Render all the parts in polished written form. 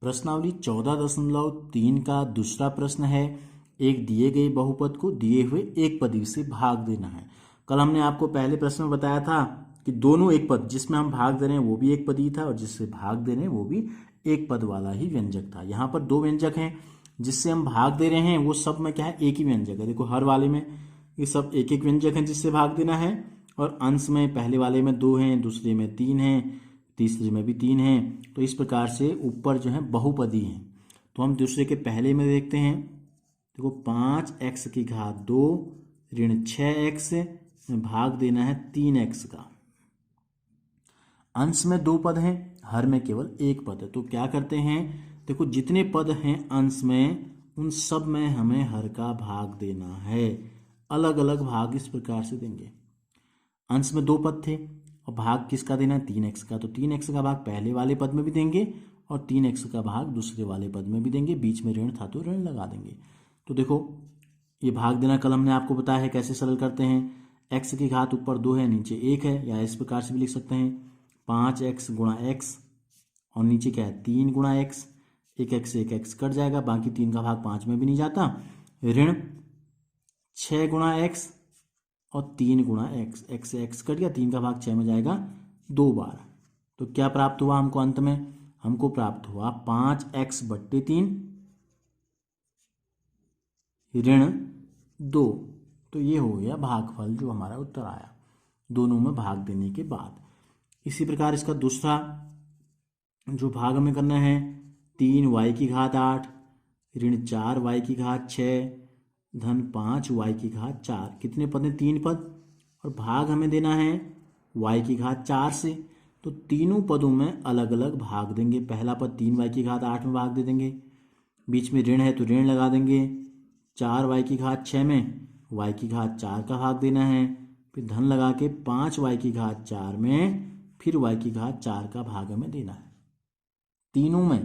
प्रश्नावली 14.3 का दूसरा प्रश्न है, एक दिए गए बहुपद को दिए हुए एक पदी से भाग देना है। कल हमने आपको पहले प्रश्न में बताया था कि दोनों एक पद, जिसमें हम भाग दे रहे हैं वो भी एक पदी था और जिससे भाग दे रहे हैं वो भी एक पद वाला ही व्यंजक था। यहाँ पर दो व्यंजक हैं जिससे हम भाग दे रहे हैं, वो सब में क्या है, एक ही व्यंजक है। देखो हर वाले में ये सब एक एक व्यंजक है जिससे भाग देना है, और अंश में पहले वाले में 2 हैं, दूसरे में 3 हैं, तीसरे में भी 3 हैं। तो इस प्रकार से ऊपर जो है बहुपदी हैं। तो हम दूसरे के पहले में देखते हैं। देखो 5x की घात 2 ऋण 6x में भाग देना है 3x का। अंश में 2 पद हैं, हर में केवल एक पद है। तो क्या करते हैं, देखो जितने पद हैं अंश में उन सब में हमें हर का भाग देना है। अलग अलग भाग इस प्रकार से देंगे। अंश में 2 पद थे और भाग किसका देना है, 3x का। तो 3x का भाग पहले वाले पद में भी देंगे और 3x का भाग दूसरे वाले पद में भी देंगे। बीच में ऋण था तो ऋण लगा देंगे। तो देखो ये भाग देना कल हमने आपको बताया है कैसे सरल करते हैं। x की घात ऊपर 2 है, नीचे 1 है, या इस प्रकार से भी लिख सकते हैं 5x गुणा x और नीचे क्या है 3 गुणा x। एक x कट जाएगा, बाकी 3 का भाग 5 में भी नहीं जाता। ऋण 6 गुणा x और 3 गुणा x, x से x कट गया, 3 का भाग 6 में जाएगा 2 बार। तो क्या प्राप्त हुआ हमको अंत में, हमको प्राप्त हुआ 5x/3 ऋण 2। तो ये हो गया भागफल जो हमारा उत्तर आया दोनों में भाग देने के बाद। इसी प्रकार इसका दूसरा जो भाग हमें करना है, 3y की घात 8 ऋण 4y की घात 6 धन 5y की घात 4। कितने पद हैं, 3 पद, और भाग हमें देना है y की घात 4 से। तो तीनों पदों में अलग अलग भाग देंगे। पहला पद 3y की घात 8 में भाग दे देंगे, बीच में ऋण है तो ऋण लगा देंगे। 4y की घात 6 में y की घात 4 का भाग देना है, फिर धन लगा के 5y की घात 4 में फिर y की घात 4 का भाग हमें देना है। तीनों में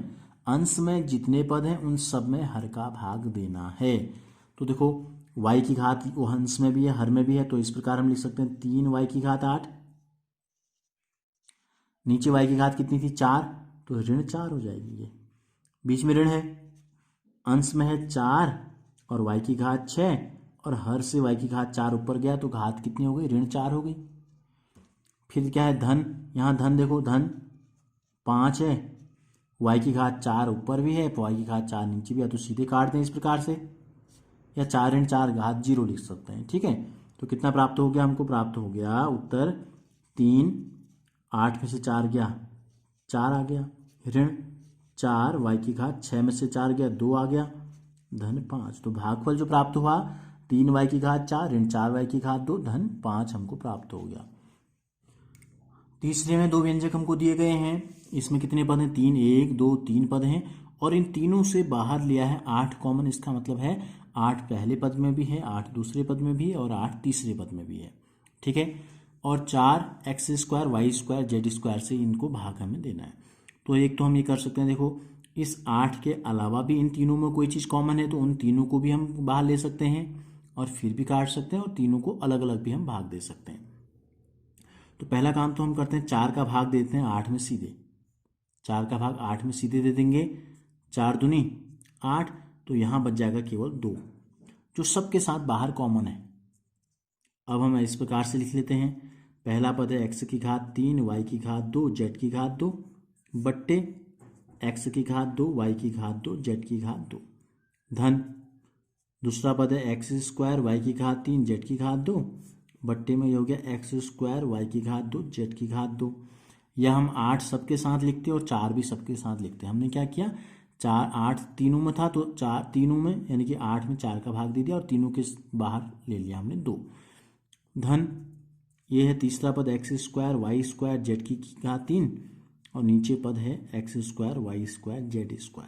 अंश में जितने पद हैं उन सब में हर का भाग देना है। तो देखो y की घात वो अंश में भी है हर में भी है, तो इस प्रकार हम लिख सकते हैं 3y की घात 8, नीचे y की घात कितनी थी 4, तो ऋण 4 हो जाएगी। ये बीच में ऋण है, अंश में है 4 और y की घात 6, और हर से y की घात 4 ऊपर गया तो घात कितनी हो गई, ऋण 4 हो गई। फिर क्या है धन, यहाँ धन देखो धन 5 है, y की घात 4 ऊपर भी है, y की घात 4 नीचे भी है, तो सीधे काट दें इस प्रकार से, या 4 ऋण 4 घात 0 लिख सकते हैं। ठीक है, तो कितना प्राप्त हो गया, हमको प्राप्त हो गया उत्तर 3, 8 में से 4 गया 4 आ गया, ऋण 4 y की घात 6 में से 4 गया 2 आ गया, धन 5। तो भागफल जो प्राप्त हुआ 3y की घात 4 ऋण 4y की घात 2 धन 5 हमको प्राप्त हो गया। तीसरे में 2 व्यंजक हमको दिए गए हैं, इसमें कितने पद हैं, 3, 1, 2, 3 पद हैं, और इन तीनों से बाहर लिया है 8 कॉमन। इसका मतलब है 8 पहले पद में भी है, 8 दूसरे पद में भी है और 8 तीसरे पद में भी है। ठीक है, और 4x² y² z² से इनको भाग हमें देना है। तो एक तो हम ये कर सकते हैं, देखो इस 8 के अलावा भी इन तीनों में कोई चीज़ कॉमन है तो उन तीनों को भी हम बाहर ले सकते हैं और फिर भी काट सकते हैं, और तीनों को अलग अलग भी हम भाग दे सकते हैं। तो पहला काम तो हम करते हैं 4 का भाग देते हैं 8 में सीधे, 4 का भाग 8 में सीधे दे देंगे, 4 दूनी 8, तो यहाँ बच जाएगा केवल 2 जो सबके साथ बाहर कॉमन है। अब हम इस प्रकार से लिख लेते हैं, पहला पद है x की घात 3 y की घात 2 z की घात 2 बट्टे x की घात 2 y की घात 2 z की घात 2 धन दूसरा पद है x² y की घात 3 z की घात 2 बट्टे में ये हो गया x² y की घात 2 z की घात 2। यह हम 8 सबके साथ लिखते हैं और 4 भी सबके साथ लिखते हैं। हमने क्या किया, 4 8 तीनों में था तो 4 तीनों में यानी कि 8 में 4 का भाग दे दिया और तीनों के बाहर ले लिया हमने 2। धन ये है तीसरा पद x² y² z की घात 3 और नीचे पद है x² y² z²।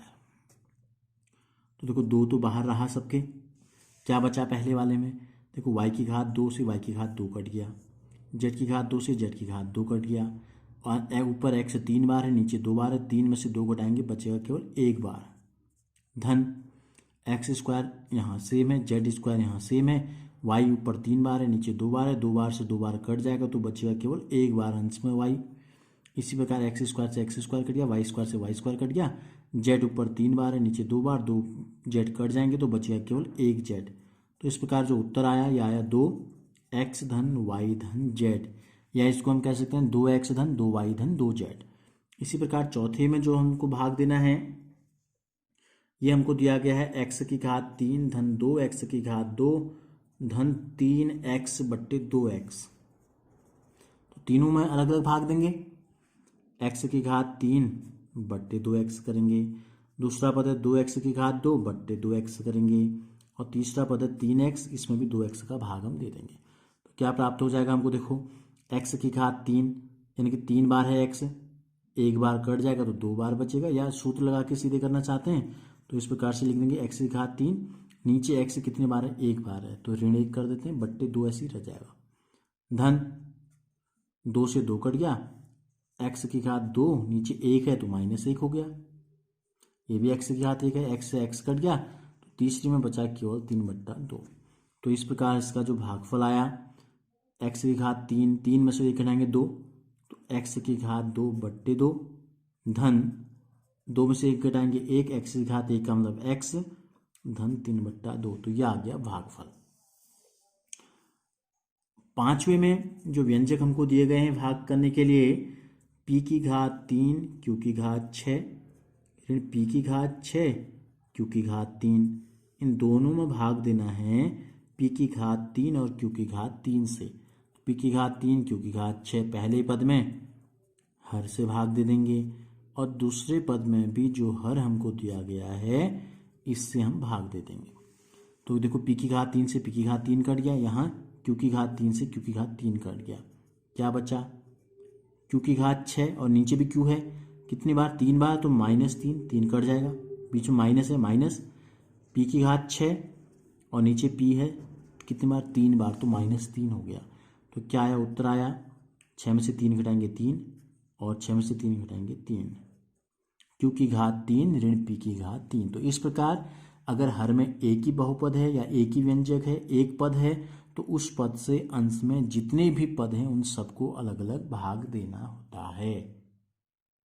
तो देखो 2 तो बाहर रहा सबके, क्या बचा पहले वाले में, देखो y की घात 2 से y की घात 2 कट गया, z की घात 2 से z की घात 2 कट गया, और ऊपर x 3 बार है नीचे 2 बार है, 3 में से 2 घटाएंगे बचेगा केवल 1 बार। धन x² यहाँ सेम है, z² यहाँ सेम है, y ऊपर 3 बार है नीचे 2 बार है, 2 बार से 2 बार कट जाएगा तो बचेगा केवल 1 बार अंश में y। इसी प्रकार एक्स स्क्वायर से एक्स स्क्वायर कट गया, वाई स्क्वायर से वाई स्क्वायर कट गया, जेड ऊपर 3 बार है, नीचे 2 बार, 2 जेड कट जाएंगे तो बचेगा केवल 1 जेड। तो इस प्रकार जो उत्तर आया ये आया 2x धन वाई धन जेड, या इसको हम कह सकते हैं 2x धन 2y धन 2z। इसी प्रकार चौथे में जो हमको भाग देना है ये हमको दिया गया है x की घात 3 धन 2x की घात 2 धन 3x बट्टे 2x। तो तीनों में अलग अलग भाग देंगे, x की घात 3 बट्टे 2x करेंगे, दूसरा पद है 2x की घात 2 बट्टे 2x करेंगे, और तीसरा पद है 3x, इसमें भी 2x का भाग हम दे देंगे। तो क्या प्राप्त हो जाएगा हमको, देखो x की घात 3 यानी कि 3 बार है x, एक बार कट जाएगा तो 2 बार बचेगा, या सूत्र लगा के सीधे करना चाहते हैं तो इस प्रकार से लिख देंगे x की घात 3, नीचे x कितने बार है, एक बार है तो ऋण 1 कर देते हैं, बट्टे 2 ऐसे ही रह जाएगा, धन 2 से 2 कट गया, x की घात 2 नीचे 1 है तो -1 हो गया, ये भी x की घात 1 है, x से x कट गया तो तीसरी में बचा केवल 3/2। तो इस प्रकार इसका जो भागफल आया x की घात 3, 3 में से 1 घटाएंगे 2 तो x की घात 2 बट्टे 2, धन 2 में से 1 घटाएंगे 1, x की घात 1 का मतलब x, धन 3/2। तो यह आ गया भागफल। पांचवें में जो व्यंजक हमको दिए गए हैं भाग करने के लिए, p की घात 3 q की घात 6 ऋण p की घात 6 q की घात 3, इन दोनों में भाग देना है p की घात 3 और q की घात 3 से। p की घात 3 q की घात 6 पहले पद में हर से भाग दे देंगे, और दूसरे पद में भी जो हर हमको दिया गया है इससे हम भाग दे देंगे। तो देखो p की घात 3 से p की घात 3 कट गया, यहाँ q की घात 3 से q की घात 3 कट गया, क्या बचा q की घात 6 और नीचे भी q है, कितनी बार 3 बार तो -3, 3 कट जाएगा, बीच में माइनस है, माइनस p की घात 6 और नीचे p है कितनी बार 3 बार तो -3 हो गया। तो क्या आया, उत्तर आया 6 में से 3 घटाएंगे 3 और 6 में से 3 घटाएंगे 3, q की घात 3 ऋण p की घात 3। तो इस प्रकार अगर हर में एक ही बहुपद है या एक ही व्यंजक है, एक पद है, तो उस पद से अंश में जितने भी पद हैं उन सबको अलग अलग भाग देना होता है।